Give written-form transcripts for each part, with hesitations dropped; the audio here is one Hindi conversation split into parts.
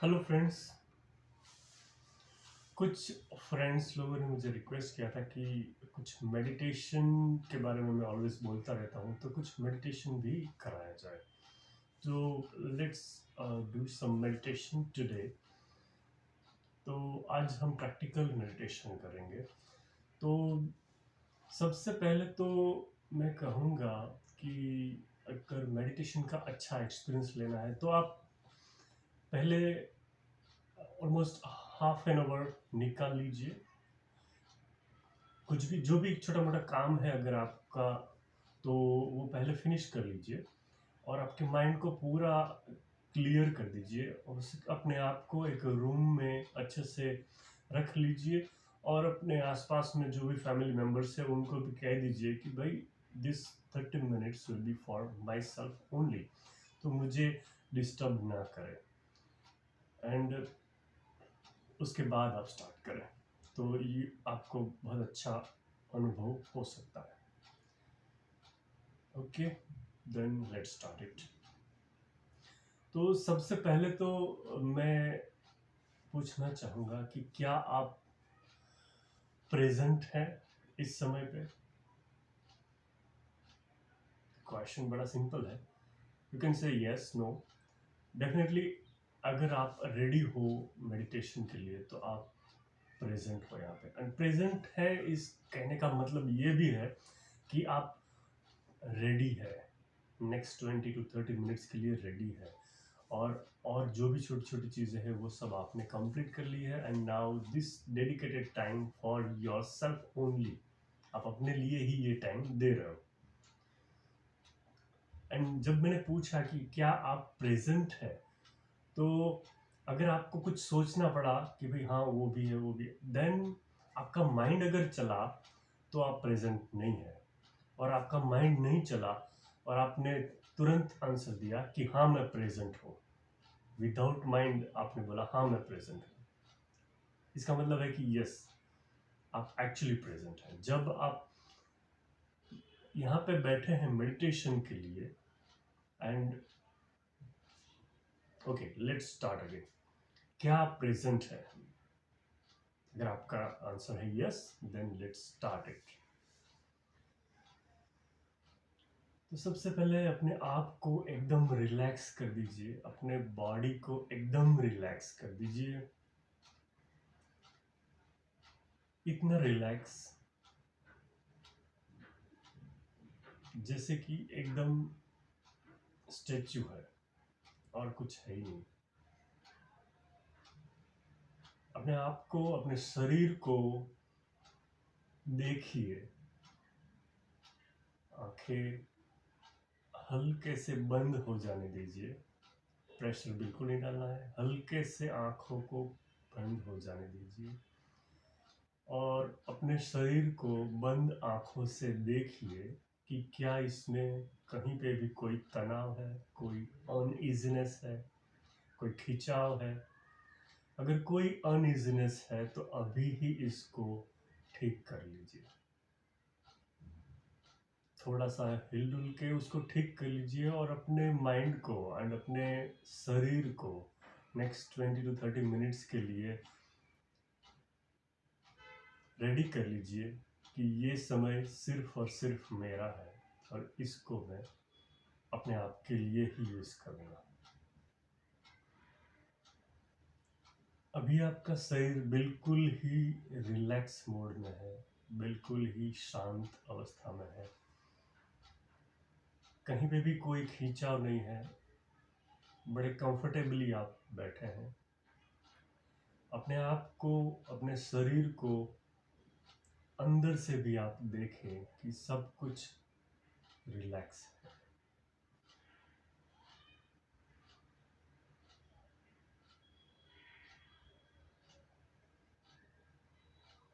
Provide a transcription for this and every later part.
Hello friends. कुछ फ्रेंड्स लोगों ने मुझे रिक्वेस्ट किया था कि कुछ मेडिटेशन के बारे में मैं ऑलवेज बोलता रहता हूँ, तो कुछ मेडिटेशन भी कराया जाए। तो let's do some meditation today. तो आज हम प्रैक्टिकल मेडिटेशन करेंगे। तो सबसे पहले तो मैं कहूँगा कि अगर मेडिटेशन का अच्छा एक्सपीरियंस लेना है तो आप पहले ऑलमोस्ट हाफ एन आवर निकाल लीजिए। कुछ भी जो भी छोटा मोटा काम है अगर आपका, तो वो पहले फिनिश कर लीजिए और आपके माइंड को पूरा क्लियर कर दीजिए और अपने आप को एक रूम में अच्छे से रख लीजिए और अपने आसपास में जो भी फैमिली मेम्बर्स है उनको भी कह दीजिए कि भाई this 30 minutes will be for my self only, तो मुझे डिस्टर्ब ना करें। एंड उसके बाद आप स्टार्ट करें तो ये आपको बहुत अच्छा अनुभव हो सकता है। Okay, then let's start it. तो सबसे पहले तो मैं पूछना चाहूँगा कि क्या आप प्रेजेंट हैं इस समय पे? क्वेश्चन बड़ा सिंपल है, you can say yes no. Definitely अगर आप रेडी हो मेडिटेशन के लिए तो आप प्रेजेंट हो यहाँ पे। एंड प्रेजेंट है इस कहने का मतलब ये भी है कि आप रेडी है, नेक्स्ट 20 to 30 मिनट्स के लिए रेडी है और जो भी छोटी छोटी चीज़ें हैं वो सब आपने कंप्लीट कर ली है। And now this dedicated time for your self only, आप अपने लिए ही ये टाइम दे रहे हो। एंड जब मैंने पूछा कि क्या आप प्रेजेंट है, तो अगर आपको कुछ सोचना पड़ा कि भाई हाँ वो भी है वो भी है, देन आपका माइंड अगर चला तो आप प्रेजेंट नहीं है। और आपका माइंड नहीं चला और आपने तुरंत आंसर दिया कि हाँ मैं प्रेजेंट हूँ, विदाउट माइंड आपने बोला हाँ मैं प्रेजेंट हूँ, इसका मतलब है कि यस आप एक्चुअली प्रेजेंट हैं। जब आप यहाँ पे बैठे हैं मेडिटेशन के लिए, and okay let's start again. क्या आप प्रेजेंट है? अगर आपका आंसर है yes, then let's start it. तो सबसे पहले अपने आप को एकदम रिलैक्स कर दीजिए, अपने बॉडी को एकदम रिलैक्स कर दीजिए। इतना रिलैक्स जैसे कि एकदम स्टेच्यू है और कुछ है ही नहीं। अपने आप को, अपने शरीर को देखिए। आंखें हल्के से बंद हो जाने दीजिए, प्रेशर बिल्कुल नहीं डालना है। हल्के से आंखों को बंद हो जाने दीजिए और अपने शरीर को बंद आंखों से देखिए कि क्या इसमें कहीं पे भी कोई तनाव है, कोई अनईजीनेस है, कोई खिंचाव है। अगर कोई अनईजीनेस है तो अभी ही इसको ठीक कर लीजिए। थोड़ा सा हिल डुल के उसको ठीक कर लीजिए और अपने माइंड को एंड अपने शरीर को नेक्स्ट 20 to 30 मिनट्स के लिए रेडी कर लीजिए कि ये समय सिर्फ और सिर्फ मेरा है और इसको मैं अपने आप के लिए ही यूज करूँगा। अभी आपका शरीर बिल्कुल ही रिलैक्स मोड में है, बिल्कुल ही शांत अवस्था में है, कहीं पे भी कोई खींचाव नहीं है, बड़े कंफर्टेबली आप बैठे हैं। अपने आप को, अपने शरीर को अंदर से भी आप देखें कि सब कुछ रिलैक्स है।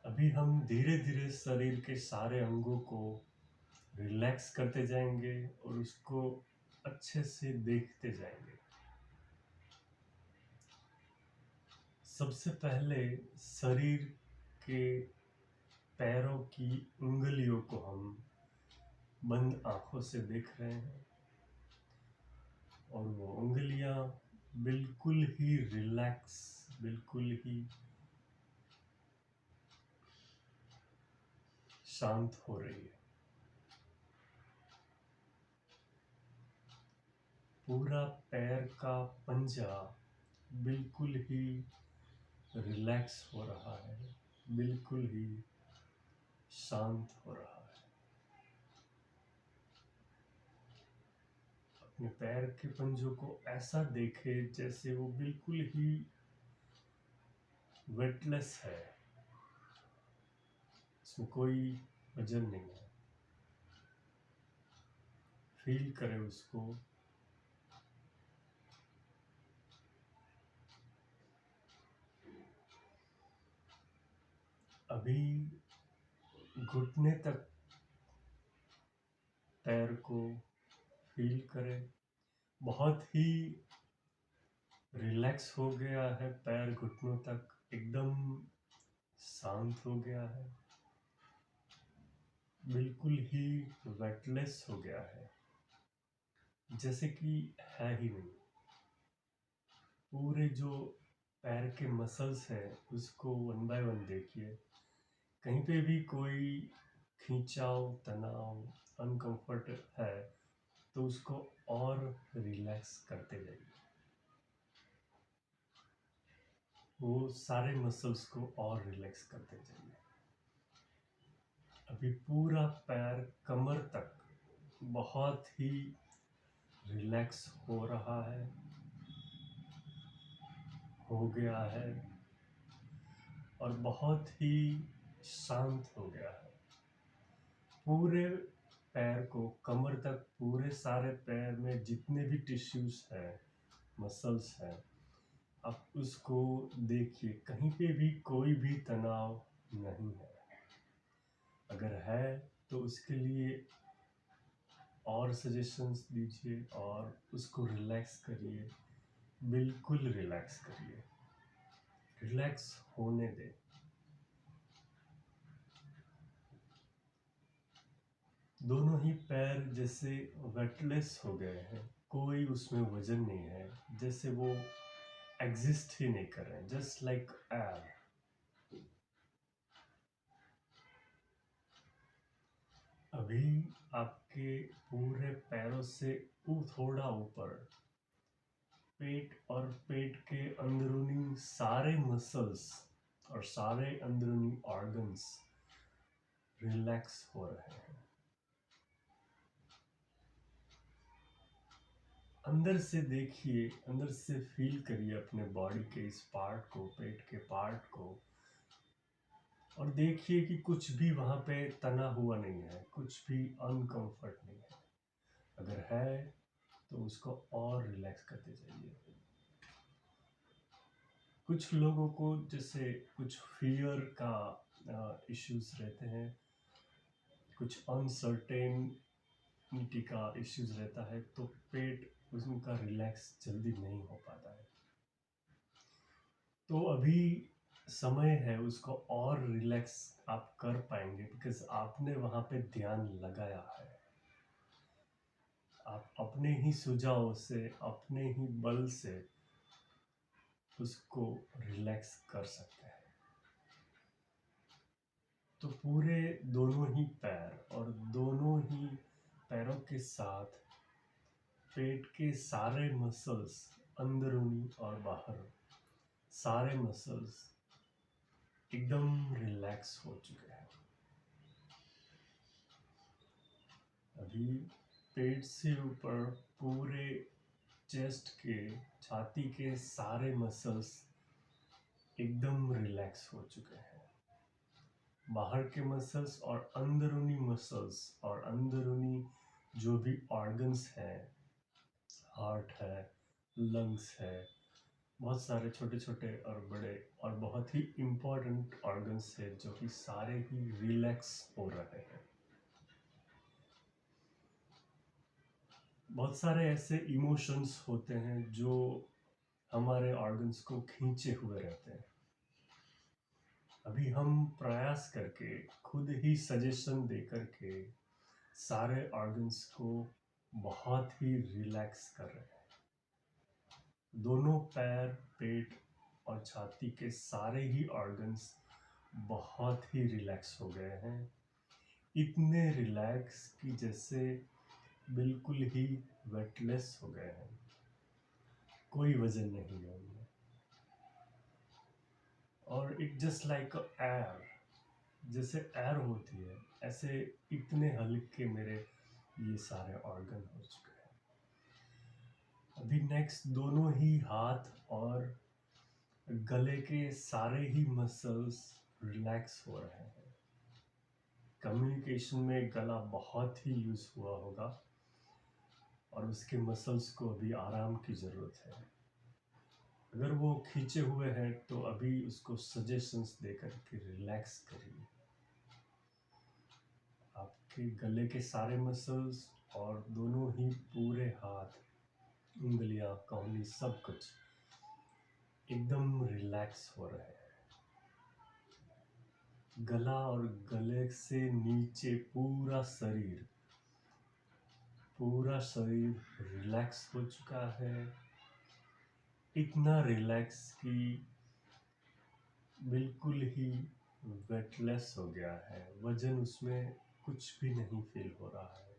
अभी हम धीरे धीरे शरीर के सारे अंगों को रिलैक्स करते जाएंगे और उसको अच्छे से देखते जाएंगे। सबसे पहले शरीर के पैरों की उंगलियों को हम बंद आंखों से देख रहे हैं और वो उंगलियां बिल्कुल ही रिलैक्स, बिल्कुल ही शांत हो रही है। पूरा पैर का पंजा बिल्कुल ही रिलैक्स हो रहा है, बिल्कुल ही शांत हो रहा है। अपने पैर के पंजों को ऐसा देखे जैसे वो बिल्कुल ही वेटलेस है, इसमें कोई वजन नहीं है। फील करें उसको। अभी घुटने तक पैर को फील करें। बहुत ही रिलैक्स हो गया है पैर, घुटनों तक एकदम शांत हो गया है, बिल्कुल ही वेटलेस हो गया है, जैसे कि है ही नहीं। पूरे जो पैर के मसल्स है उसको वन बाय वन देखिए। कहीं पे भी कोई खिंचाव, तनाव, अनकंफर्ट है तो उसको और रिलैक्स करते जाइए। वो सारे मसल्स को और रिलैक्स करते जाइए। अभी पूरा पैर कमर तक बहुत ही रिलैक्स हो रहा है, हो गया है और बहुत ही शांत हो गया है। पूरे पैर को कमर तक, पूरे सारे पैर में जितने भी टिश्यूज हैं, मसल्स हैं, आप उसको देखिए। कहीं पे भी कोई भी तनाव नहीं है। अगर है तो उसके लिए और सजेशंस दीजिए और उसको रिलैक्स करिए, बिल्कुल रिलैक्स करिए, रिलैक्स होने दें। दोनों ही पैर जैसे वेटलेस हो गए हैं, कोई उसमें वजन नहीं है, जैसे वो एग्जिस्ट ही नहीं कर रहे हैं, जस्ट लाइक एयर। अभी आपके पूरे पैरों से थोड़ा ऊपर पेट और पेट के अंदरूनी सारे मसल्स और सारे अंदरूनी ऑर्गन्स रिलैक्स हो रहे हैं। अंदर से देखिए, अंदर से फील करिए अपने बॉडी के इस पार्ट को, पेट के पार्ट को, और देखिए कि कुछ भी वहाँ पे तना हुआ नहीं है, कुछ भी अनकंफर्ट नहीं है। अगर है तो उसको और रिलैक्स करते जाइए। कुछ लोगों को जैसे कुछ फियर का इश्यूज रहते हैं, कुछ अनसर्टेनिटी का इश्यूज रहता है, तो पेट उनका रिलैक्स जल्दी नहीं हो पाता है। तो अभी समय है उसको और रिलैक्स आप कर पाएंगे, बिकॉज आपने वहाँ पे ध्यान लगाया है। आप अपने ही सुझाव से, अपने ही बल से उसको रिलैक्स कर सकते हैं। तो पूरे दोनों ही पैर और दोनों ही पैरों के साथ पेट के सारे मसल्स, अंदरूनी और बाहर, सारे मसल्स एकदम रिलैक्स हो चुके हैं। अभी पेट से ऊपर पूरे चेस्ट के, छाती के सारे मसल्स एकदम रिलैक्स हो चुके हैं। बाहर के मसल्स और अंदरूनी मसल्स और अंदरूनी जो भी ऑर्गन्स हैं, हार्ट है, लंग्स है, बहुत सारे छोटे छोटे और बड़े और बहुत ही इम्पोर्टेंट ऑर्गन्स है जो कि सारे ही रिलैक्स हो रहे हैं। बहुत सारे ऐसे इमोशंस होते हैं जो हमारे ऑर्गन्स को खींचे हुए रहते हैं। अभी हम प्रयास करके, खुद ही सजेशन दे करके सारे ऑर्गन्स को बहुत ही रिलैक्स कर रहे हैं। दोनों पैर, पेट और छाती के सारे ही ऑर्गन्स बहुत ही रिलैक्स हो गए हैं। इतने रिलैक्स कि जैसे बिल्कुल ही वेटलेस हो गए हैं, कोई वजन नहीं है उनमें। और इट जस्ट लाइक एयर, जैसे एयर होती है ऐसे इतने हल्के मेरे ये सारे ऑर्गन हो चुके हैं। अभी नेक्स्ट दोनों ही हाथ और गले के सारे ही मसल्स रिलैक्स हो रहे हैं। कम्युनिकेशन में गला बहुत ही यूज हुआ होगा और उसके मसल्स को अभी आराम की ज़रूरत है। अगर वो खींचे हुए हैं तो अभी उसको सजेशंस देकर के रिलैक्स करिए। आपके गले के सारे मसल्स और दोनों ही पूरे हाथ, उंगलियां, कौली, सब कुछ एकदम रिलैक्स हो रहे हैं। गला और गले से नीचे पूरा शरीर रिलैक्स हो चुका है। इतना रिलैक्स कि बिल्कुल ही वेटलेस हो गया है। वजन उसमें कुछ भी नहीं फील हो रहा है।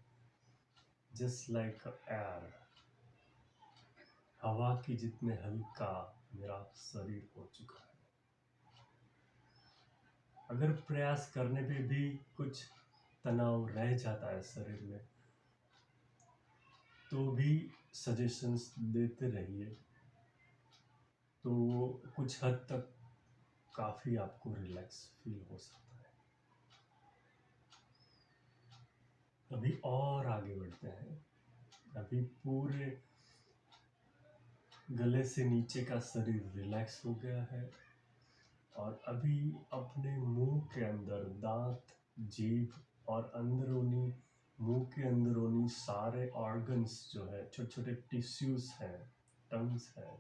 जस्ट लाइक एयर, हवा की जितने हल्का मेरा शरीर हो चुका है। अगर प्रयास करने पे भी कुछ तनाव रह जाता है शरीर में तो भी सजेशंस देते रहिए, तो कुछ हद तक काफ़ी आपको रिलैक्स फील हो सकता है। अभी और आगे बढ़ते हैं। अभी पूरे गले से नीचे का शरीर रिलैक्स हो गया है और अभी अपने मुंह के अंदर दांत, जीभ और अंदरूनी मुंह के अंदरूनी सारे ऑर्गन्स जो है, छोटे छोटे टिश्यूज हैं, टंग्स है,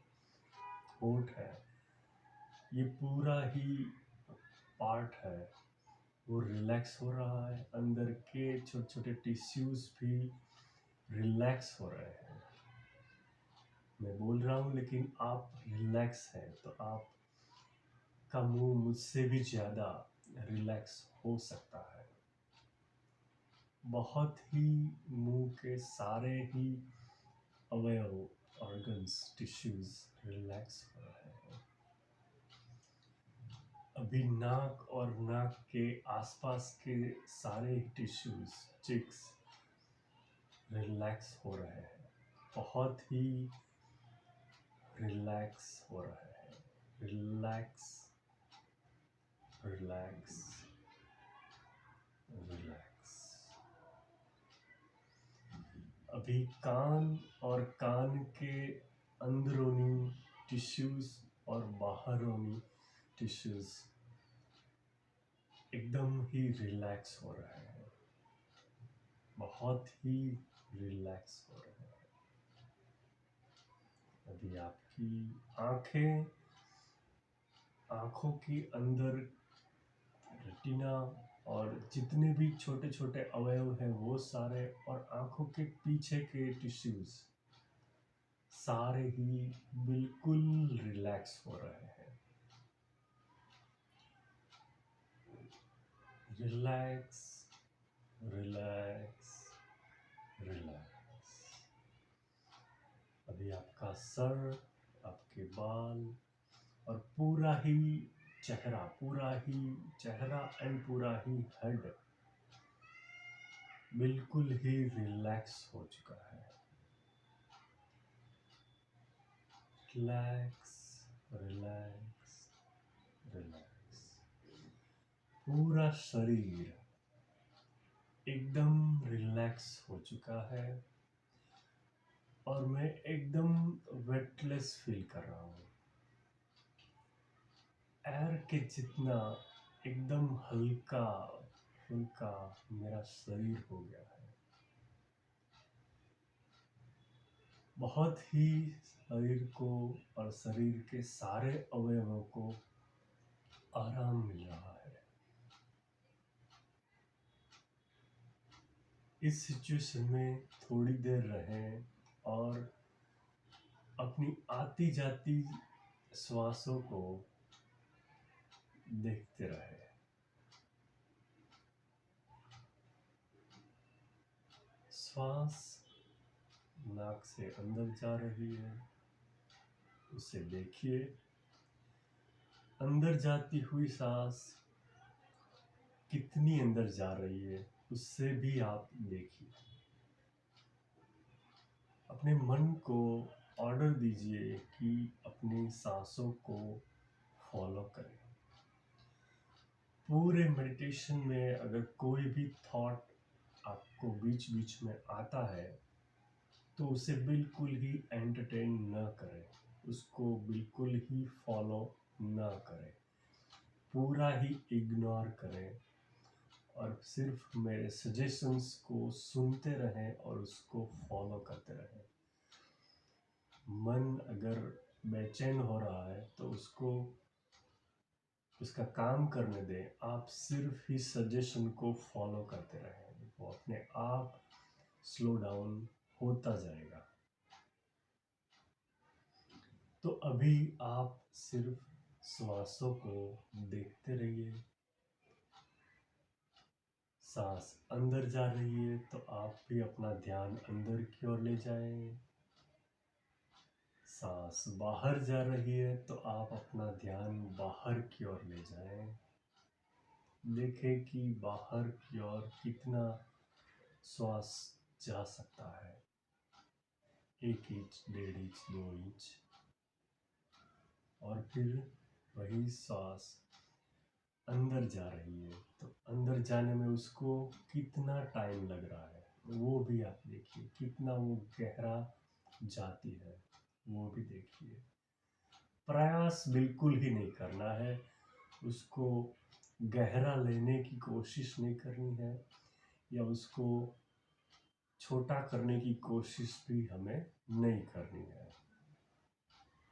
होंठ है, ये पूरा ही पार्ट है वो रिलैक्स हो रहा है। अंदर के छोटे छोटे टिश्यूज भी रिलैक्स हो रहे हैं। मैं बोल रहा हूँ लेकिन आप रिलैक्स हैं, तो आप का मुंह मुझसे भी ज़्यादा रिलैक्स हो सकता है। बहुत ही मुंह के सारे ही अवयव, ऑर्गन्स, टिश्यूज रिलैक्स हो रहे हैं। अभी नाक और नाक के आसपास के सारे टिश्यूज, चिक्स रिलैक्स हो रहे हैं। बहुत ही रिलैक्स हो रहे हैं। Relax, relax, relax. अभी कान और कान के अंदरूनी टिश्यूज और बाहरूनी टिश्यूज एकदम ही रिलैक्स हो रहे हैं। बहुत ही रिलैक्स हो रहे हैं। अभी आपकी आंखें, आंखों के अंदर रेटिना और जितने भी छोटे छोटे अवयव हैं वो सारे, और आंखों के पीछे के टिश्यूज सारे ही बिल्कुल रिलैक्स हो रहे हैं। Relax, relax, relax. अभी आपका सर, आपके बाल और पूरा ही चेहरा एंड पूरा ही हेड बिल्कुल ही रिलैक्स हो चुका है। Relax, relax, relax. पूरा शरीर एकदम रिलैक्स हो चुका है और मैं एकदम वेटलेस फील कर रहा हूँ। एयर के जितना एकदम हल्का फुल्का मेरा शरीर हो गया है। बहुत ही शरीर को और शरीर के सारे अवयवों को आराम मिल रहा है। इस सिचुएशन में थोड़ी देर रहें और अपने अपनी आती जाती श्वासों को देखते रहे। श्वास नाक से अंदर जा रही है, उसे देखिए। अंदर जाती हुई सांस कितनी अंदर जा रही है, उससे भी आप देखिए। अपने मन को ऑर्डर दीजिए कि अपनी सांसों को फॉलो करें। पूरे मेडिटेशन में अगर कोई भी थॉट आपको बीच बीच में आता है तो उसे बिल्कुल ही एंटरटेन न करें, उसको बिल्कुल ही फॉलो न करें, पूरा ही इग्नोर करें और सिर्फ मेरे सजेशंस को सुनते रहें और उसको फॉलो करते रहें। मन अगर बेचैन हो रहा है तो उसको उसका काम करने दें, आप सिर्फ ही सजेशन को फॉलो करते रहें, वो अपने आप स्लो डाउन होता जाएगा। तो अभी आप सिर्फ श्वासों को देखते रहिए। सांस अंदर जा रही है तो आप भी अपना ध्यान अंदर की ओर ले जाएं। सांस बाहर जा रही है तो आप अपना ध्यान बाहर की ओर ले जाएं। देखें कि बाहर की ओर कितना श्वास जा सकता है, 1 इंच, 1.5 इंच, 2 इंच। और फिर वही श्वास अंदर जा रही है तो अंदर जाने में उसको कितना टाइम लग रहा है वो भी आप देखिए, कितना वो गहरा जाती है वो भी देखिए। प्रयास बिल्कुल ही नहीं करना है, उसको गहरा लेने की कोशिश नहीं करनी है या उसको छोटा करने की कोशिश भी हमें नहीं करनी है।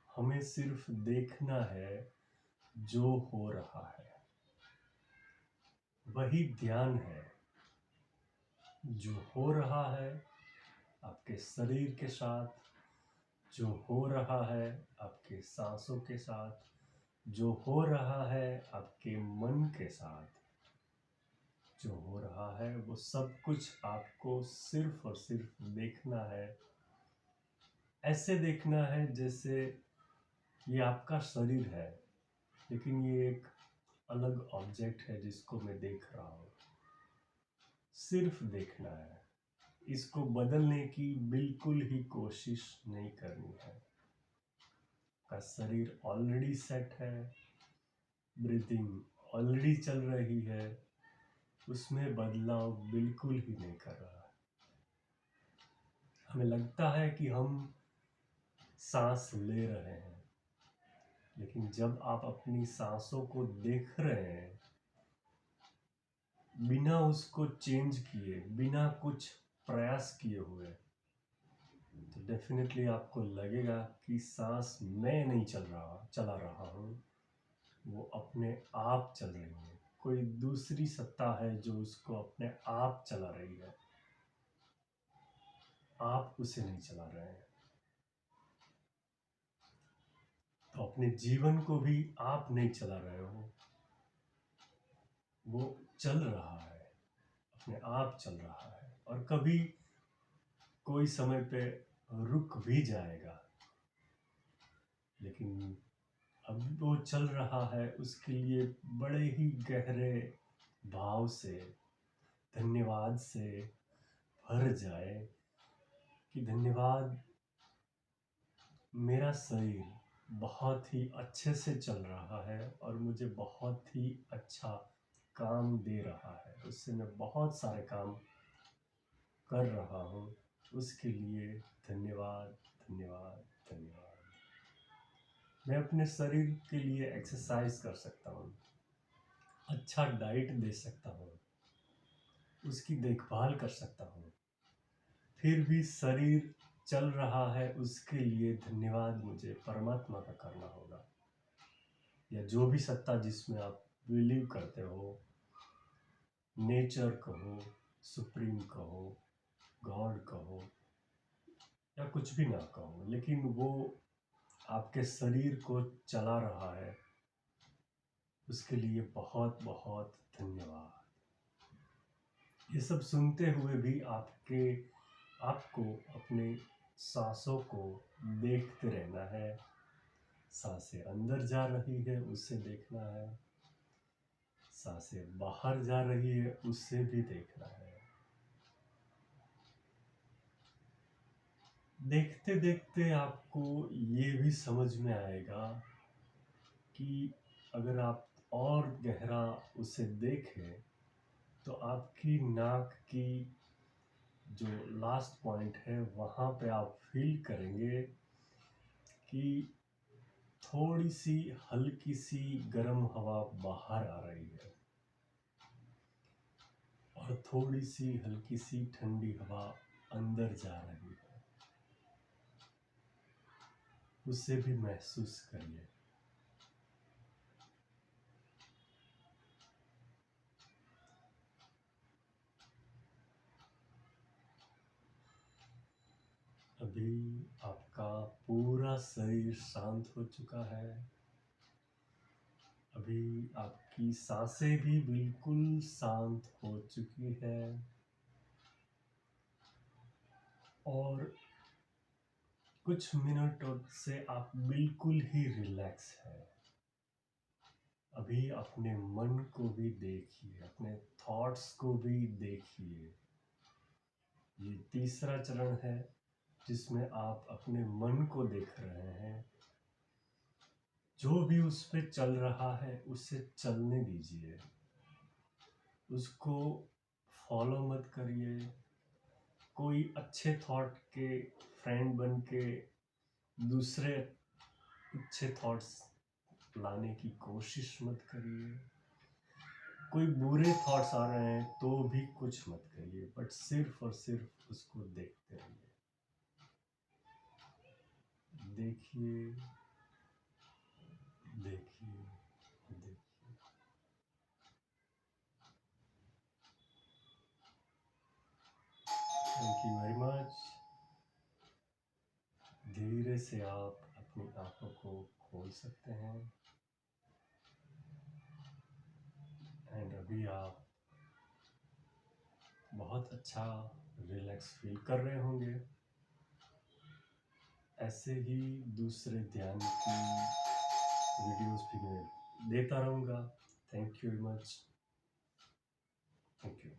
हमें सिर्फ देखना है जो हो रहा है, वही ध्यान है। जो हो रहा है आपके शरीर के साथ, जो हो रहा है आपके सांसों के साथ, जो हो रहा है आपके मन के साथ, जो हो रहा है वो सब कुछ आपको सिर्फ और सिर्फ देखना है। ऐसे देखना है जैसे ये आपका शरीर है लेकिन ये एक अलग ऑब्जेक्ट है जिसको मैं देख रहा हूँ। सिर्फ देखना है, इसको बदलने की बिल्कुल ही कोशिश नहीं करनी है। का शरीर ऑलरेडी सेट है, ब्रीथिंग ऑलरेडी चल रही है, उसमें बदलाव बिल्कुल ही नहीं कर रहा है। हमें लगता है कि हम सांस ले रहे हैं, लेकिन जब आप अपनी सांसों को देख रहे हैं बिना उसको चेंज किए, बिना कुछ प्रयास किए हुए, तो डेफिनेटली आपको लगेगा कि सांस मैं नहीं चला रहा हूँ, वो अपने आप चल रही है। कोई दूसरी सत्ता है जो उसको अपने आप चला रही है, आप उसे नहीं चला रहे हैं। तो अपने जीवन को भी आप नहीं चला रहे हो, वो चल रहा है, अपने आप चल रहा है। और कभी कोई समय पे रुक भी जाएगा, लेकिन अब वो चल रहा है, उसके लिए बड़े ही गहरे भाव से, धन्यवाद से भर जाए कि धन्यवाद, मेरा शरीर बहुत ही अच्छे से चल रहा है और मुझे बहुत ही अच्छा काम दे रहा है, उससे मैं बहुत सारे काम कर रहा हूँ, उसके लिए धन्यवाद, धन्यवाद, धन्यवाद। मैं अपने शरीर के लिए एक्सरसाइज कर सकता हूँ, अच्छा डाइट दे सकता हूँ, उसकी देखभाल कर सकता हूँ, फिर भी शरीर चल रहा है, उसके लिए धन्यवाद मुझे परमात्मा का करना होगा, या जो भी सत्ता जिसमें आप बिलीव करते हो, नेचर कहो, सुप्रीम कहो, गॉड कहो, या कुछ भी ना कहो, लेकिन वो आपके शरीर को चला रहा है, उसके लिए बहुत बहुत धन्यवाद। ये सब सुनते हुए भी आपको अपने सांसों को देखते रहना है। सांसें अंदर जा रही है उसे देखना है, सांसें बाहर जा रही है उसे भी देखना है। देखते देखते आपको ये भी समझ में आएगा कि अगर आप और गहरा उसे देखें तो आपकी नाक की जो लास्ट पॉइंट है वहाँ पे आप फील करेंगे कि थोड़ी सी हल्की सी गर्म हवा बाहर आ रही है और थोड़ी सी हल्की सी ठंडी हवा अंदर जा रही है। उसे भी महसूस करिए। अभी आपका पूरा शरीर शांत हो चुका है। अभी आपकी सांसें भी बिल्कुल शांत हो चुकी है और कुछ मिनटों से आप बिल्कुल ही रिलैक्स हैं। अभी अपने मन को भी देखिए, अपने थॉट्स को भी देखिए। ये तीसरा चरण है जिसमें आप अपने मन को देख रहे हैं। जो भी उस पे चल रहा है उसे चलने दीजिए, उसको फॉलो मत करिए। कोई अच्छे थॉट के फ्रेंड बन के दूसरे अच्छे थॉट्स लाने की कोशिश मत करिए। कोई बुरे थॉट्स आ रहे हैं तो भी कुछ मत करिए, बट सिर्फ और सिर्फ उसको देखते रहिए। देखिए, देखिए, देखिए। Thank you very much. धीरे से आप अपनी आंखों को खोल सकते हैं एंड अभी आप बहुत अच्छा रिलैक्स फील कर रहे होंगे। ऐसे ही दूसरे ध्यान की वीडियोस भी मैं देता रहूँगा। Thank you very much. Thank you.